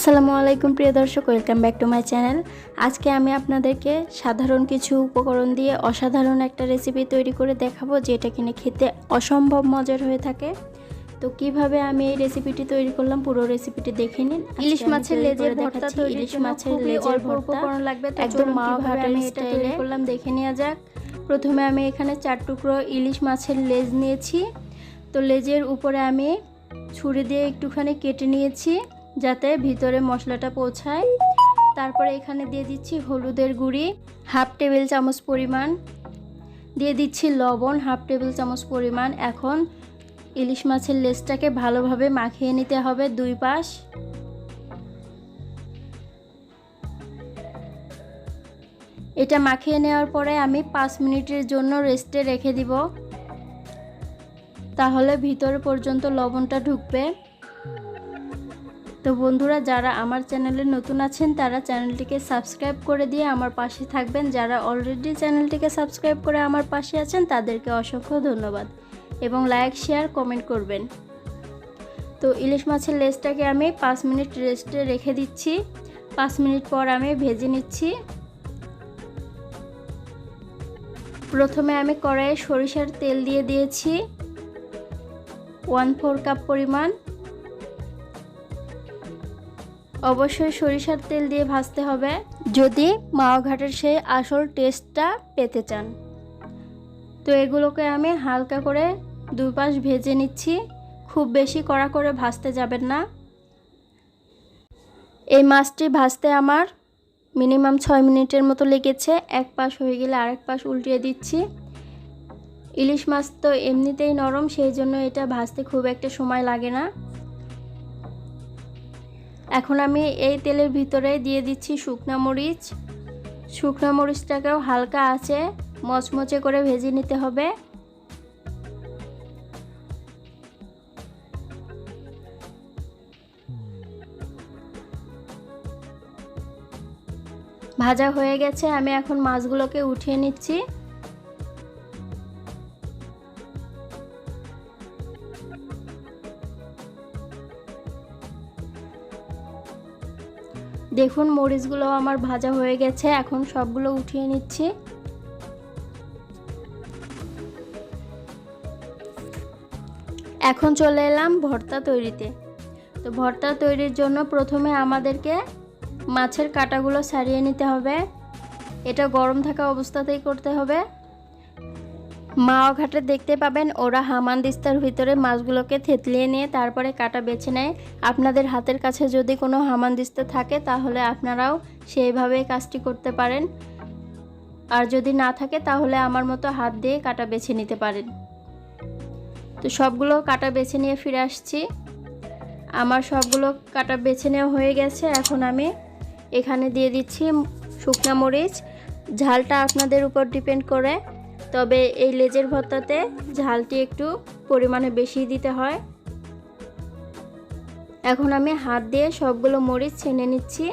আসসালামু আলাইকুম প্রিয় দর্শক, welcome back to my channel. আজকে আমি আপনাদেরকে সাধারণ কিছু উপকরণ দিয়ে অসাধারণ একটা রেসিপি তৈরি করে দেখাবো, যেটা কিনে খেতে অসম্ভব মজার হয়ে থাকে। তো কিভাবে আমি এই রেসিপিটি তৈরি করলাম পুরো রেসিপিটি দেখে নিন। ইলিশ মাছের লেজের ভর্তা তৈরি, ইলিশ মাছের লেজের উপকরণ লাগবে, একদম মাওয়া ঘাটের স্টাইলে করলাম, দেখে নেওয়া যাক। প্রথমে আমি এখানে 4 টুকরো ইলিশ মাছের লেজ নিয়েছি। তো লেজের উপরে আমি ছুরি দিয়ে একটুখানি কেটে নিয়েছি যাতে ভিতরে মশলাটা পৌঁছায়। তারপরে এখানে দিয়ে দিচ্ছি হলুদের গুঁড়ি হাফ টেবিল চামচ পরিমাণ, দিয়ে দিচ্ছি লবণ হাফ টেবিল চামচ পরিমাণ। এখন ইলিশ মাছের লেজটাকে ভালোভাবে মাখিয়ে নিতে হবে দুই পাশ। এটা মাখিয়ে নেওয়ার পরে আমি 5 মিনিটের জন্য রেস্টে রেখে দিব, তাহলে ভিতরে পর্যন্ত লবণটা ঢুকবে। তো বন্ধুরা, যারা আমার চ্যানেলে নতুন আছেন তারা চ্যানেলটিকে সাবস্ক্রাইব করে দিয়ে আমার পাশে থাকবেন। যারা অলরেডি চ্যানেলটিকে সাবস্ক্রাইব করে আমার পাশে আছেন তাদেরকে অসংখ্য ধন্যবাদ, এবং লাইক শেয়ার কমেন্ট করবেন। তো ইলিশ মাছের লেজটাকে আমি 5 মিনিট রেস্টে রেখে দিচ্ছি। 5 মিনিট পর আমি ভেজে নিচ্ছি। প্রথমে আমি কড়াইয়ে সরিষার তেল দিয়ে দিয়েছি 1/4 কাপ পরিমাণ। অবশ্যই সরিষার তেল দিয়ে ভাজতে হবে যদি মাওয়া ঘাটের সেই আসল টেস্টটা পেতে চান। তো এগুলোকে আমি হালকা করে দুই পাশ ভেজে নিচ্ছি, খুব বেশি কড়া করে ভাজতে যাবেন না। এই মাছটি ভাজতে আমার মিনিমাম 6 মিনিটের মতো লেগেছে। এক পাশ হয়ে গেলে আরেক পাশ উল্টিয়ে দিচ্ছি। ইলিশ মাছ তো এমনিতেই নরম, সেই জন্য এটা ভাজতে খুব একটা সময় লাগে না। এখন আমি এই তেলের ভিতরে দিয়ে দিচ্ছি শুকনা মরিচ। শুকনা মরিচটাকেও হালকা আঁচে মচমচে করে ভেজে নিতে হবে। ভাজা হয়ে গেছে, আমি এখন মাছগুলোকে উঠিয়ে নিচ্ছি। দেখুন মরিচগুলো আমার ভাজা হয়ে গেছে, এখন সবগুলো উঠিয়ে নিচ্ছি। এখন চলে এলাম ভর্তা তৈরিতে। তো ভর্তা তৈরির জন্য প্রথমে আমাদেরকে মাছের কাঁটাগুলো ছাড়িয়ে নিতে হবে। এটা গরম থাকা অবস্থাতেই করতে হবে। মাওয়া ঘাটে দেখতে পাবেন ওরা হামানদিস্তার ভিতরে মাছগুলোকে থেতলিয়ে নিয়ে তারপরে কাঁটা বেছে নেয়। আপনাদের হাতের কাছে যদি কোনো হামানদিস্তা থাকে তাহলে আপনারাও সেইভাবেই কাজটি করতে পারেন, আর যদি না থাকে তাহলে আমার মতো হাত দিয়ে কাঁটা বেছে নিতে পারেন। তো সবগুলো কাঁটা বেছে নিয়ে ফিরে আসছি। আমার সবগুলো কাঁটা বেছে নেওয়া হয়ে গেছে। এখন আমি এখানে দিয়ে দিচ্ছি শুকনা মরিচ। ঝালটা আপনাদের উপর ডিপেন্ড করে, তবে এই লেজের ভর্তাতে ঝালটি একটু পরিমাণে বেশি দিতে হয়। এখন আমি হাত দিয়ে সবগুলো মরিচ ছেনে নিচ্ছি।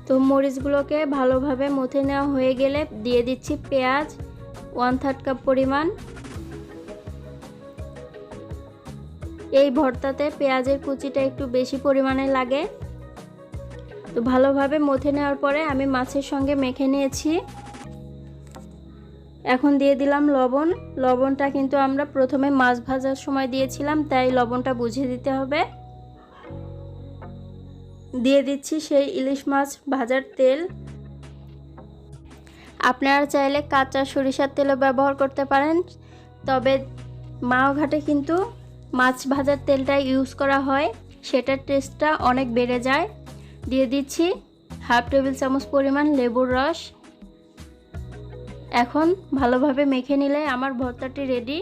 তো মরিচগুলোকে ভালোভাবে মথে নেওয়া হয়ে গেলে দিয়ে দিচ্ছি পেঁয়াজ 1/3 কাপ পরিমাণ। এই ভর্তাতে পেঁয়াজের কুচিটা একটু বেশি পরিমাণে লাগে। তো ভালোভাবে মথে নেওয়ার পরে আমি মাছের সঙ্গে মেখে নিয়েছি। এখন দিয়ে দিলাম লবণ। লবণটা কিন্তু আমরা প্রথমে মাছ ভাজার সময় দিয়েছিলাম, তাই লবণটা বুঝে দিতে হবে। দিয়ে দিচ্ছি সেই ইলিশ মাছ ভাজার তেল। আপনারা চাইলে কাঁচা সরিষার তেলও ব্যবহার করতে পারেন, তবে মাওয়া ঘাটে কিন্তু মাছ ভাজার তেলটা ইউজ করা হয়, সেটার টেস্টটা অনেক বেড়ে যায়। দিয়ে দিচ্ছি হাফ টেবিল চামচ পরিমাণ লেবুর রস। এখন ভালোভাবে মেখে নিলে আমার ভর্তাটি রেডি।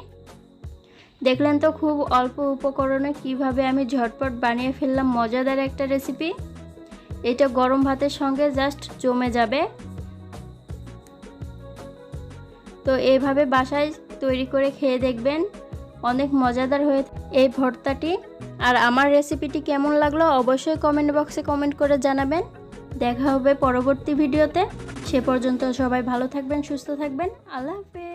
দেখলেন তো খুব অল্প উপকরণে কিভাবে আমি ঝটপট বানিয়ে ফেললাম মজাদার একটা রেসিপি। এটা গরম ভাতের সঙ্গে জাস্ট জমে যাবে। তো এইভাবে বাসায় তৈরি করে খেয়ে দেখবেন, অনেক মজাদার হয়ে এই ভর্তাটি। আর আমার রেসিপিটি কেমন লাগলো অবশ্যই কমেন্ট বক্সে কমেন্ট করে জানাবেন। দেখা হবে পরবর্তী ভিডিওতে। সে পর্যন্ত সবাই ভালো থাকবেন, সুস্থ থাকবেন। আল্লাহ হাফেজ।